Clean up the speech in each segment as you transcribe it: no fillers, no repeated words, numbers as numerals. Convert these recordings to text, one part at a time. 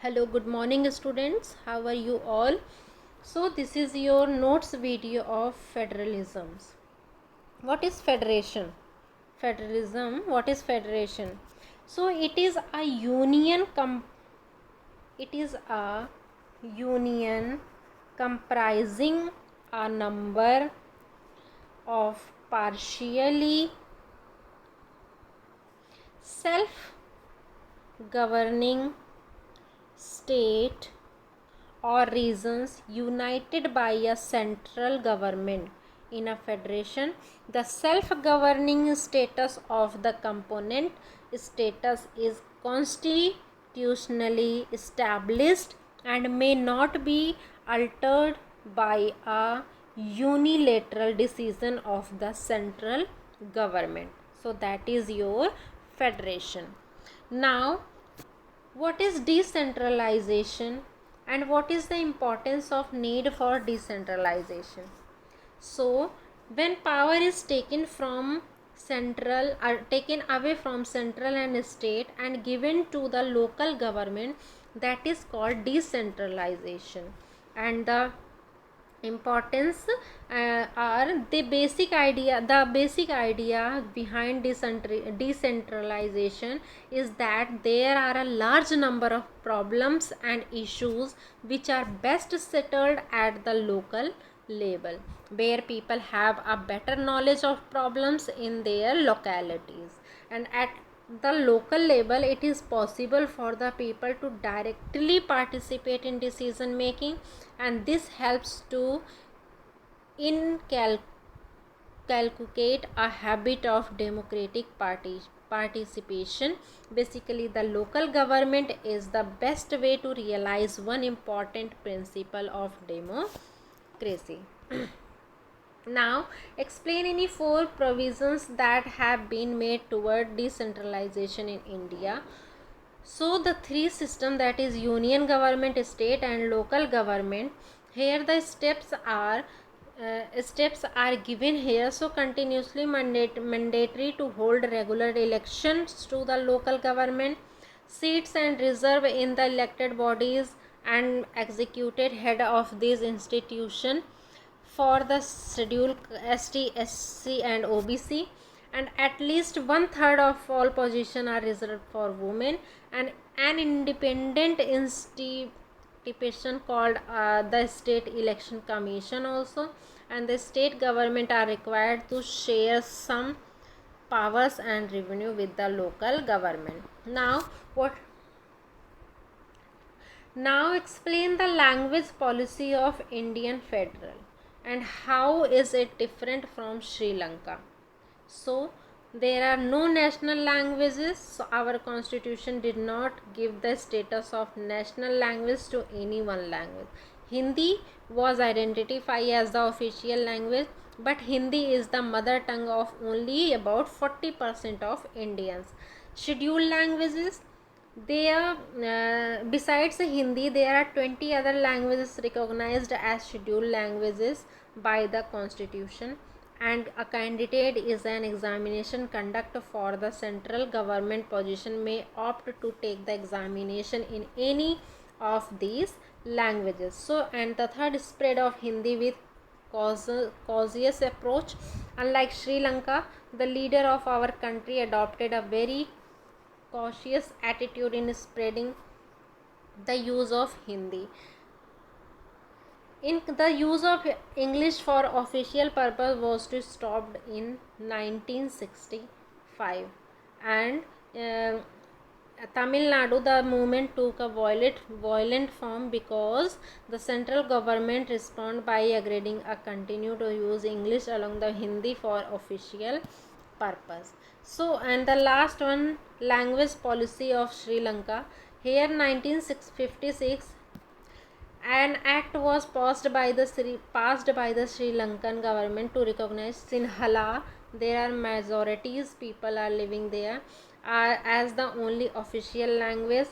Hello, good morning students. How are you all? So this is your notes video of federalisms. What is federation? Federalism, what is federation? So it is a union comprising a number of partially self governing state or regions united by a central government. In a federation, the self-governing status of the component status is constitutionally established and may not be altered by a unilateral decision of the central government. So that is your federation. Now, what is decentralization and what is the importance of need for decentralization? So when power is taken away from central and state and given to the local government, that is called decentralization. And the importance are the basic idea behind decentralization is that there are a large number of problems and issues which are best settled at the local level, where people have a better knowledge of problems in their localities, and at the local level it is possible for the people to directly participate in decision making, and this helps to inculcate a habit of democratic participation. Basically, the local government is the best way to realize one important principle of democracy. Now, explain any 4 provisions that have been made toward decentralization in India. So, the 3 system, that is union government, state and local government, here the steps are given here. So, continuously mandatory to hold regular elections to the local government, seats and reserve in the elected bodies and executed head of these institution for the scheduled ST, SC and OBC, and at least 1/3 of all positions are reserved for women, and an independent institution called the State Election Commission also, and the state government are required to share some powers and revenue with the local government. Now explain the language policy of Indian Federal and how is it different from Sri Lanka. So there are no national languages, so our constitution did not give the status of national language to any one language. Hindi was identified as the official language, but Hindi is the mother tongue of only about 40% of Indians. Scheduled languages, there besides Hindi there are 20 other languages recognized as scheduled languages by the constitution, and a candidate is an examination conduct for the central government position may opt to take the examination in any of these languages. So, and the third, spread of Hindi with cautious approach. Unlike Sri Lanka, the leader of our country adopted a very cautious attitude in spreading the use of Hindi. In the use of English for official purpose was to stopped in 1965, and Tamil Nadu, the movement took a violent form because the central government responded by agreeing a continue to use English along the Hindi for official purpose. So, and the last one, language policy of Sri Lanka. Here 1956 an act was passed by the Sri Lankan government to recognize Sinhala. There are majorities people are living there as the only official language.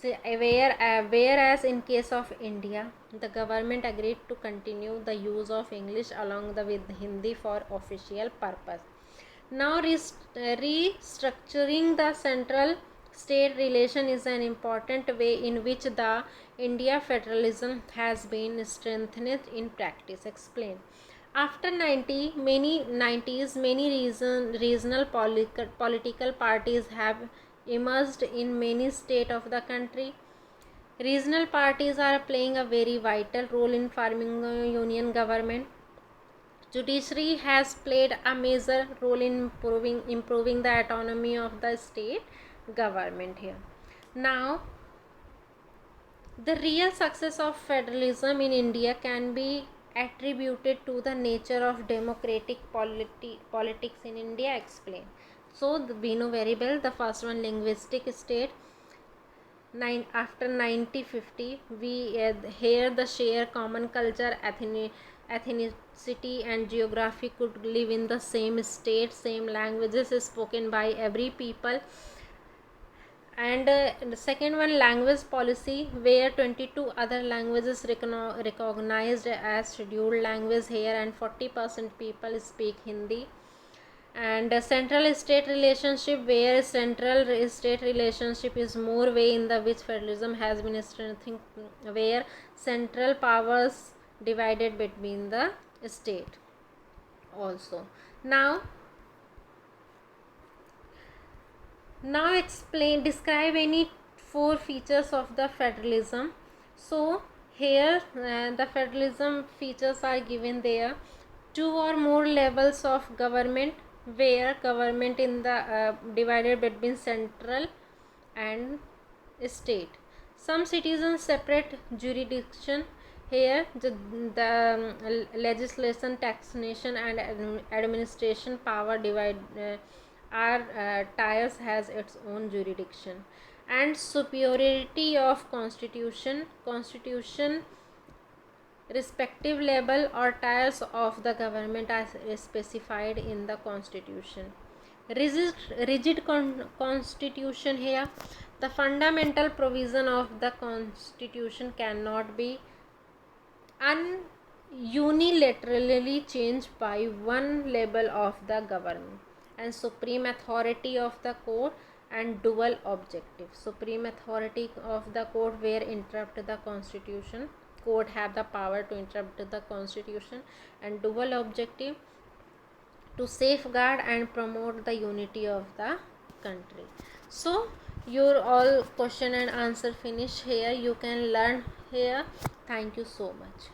Whereas in case of India, the government agreed to continue the use of English along with Hindi for official purpose. Now restructuring the central State relation is an important way in which the India federalism has been strengthened in practice. Explain. After 90s, many regional political parties have emerged in many states of the country. Regional parties are playing a very vital role in forming a union government. Judiciary has played a major role in improving the autonomy of the state government here. Now, the real success of federalism in India can be attributed to the nature of democratic politics in India. Explain. So, we know very well the first one, linguistic state. After 1950, we here the share common culture, ethnicity and geography could live in the same state, same languages is spoken by every people. And the second one, language policy, where 22 other languages recognized as scheduled language here, and 40% people speak Hindi. And central state relationship, where central state relationship is more way in the which federalism has been strengthened, where central powers divided between the state also. Now describe any four features of the federalism. So here the federalism features are given there. Two or more levels of government, where government in the divided between central and state. Some citizens separate jurisdiction, here the legislation, taxation and administration power divide are tires has its own jurisdiction. And superiority of constitution respective level or tiers of the government are specified in the constitution. Rigid constitution, here the fundamental provision of the constitution cannot be unilaterally changed by one level of the government. And supreme authority of the court and dual objective. Supreme authority of the court, where interrupt the constitution, court have the power to interrupt the constitution, and dual objective, to safeguard and promote the unity of the country. So your all question and answer finish here. You can learn here. Thank you so much.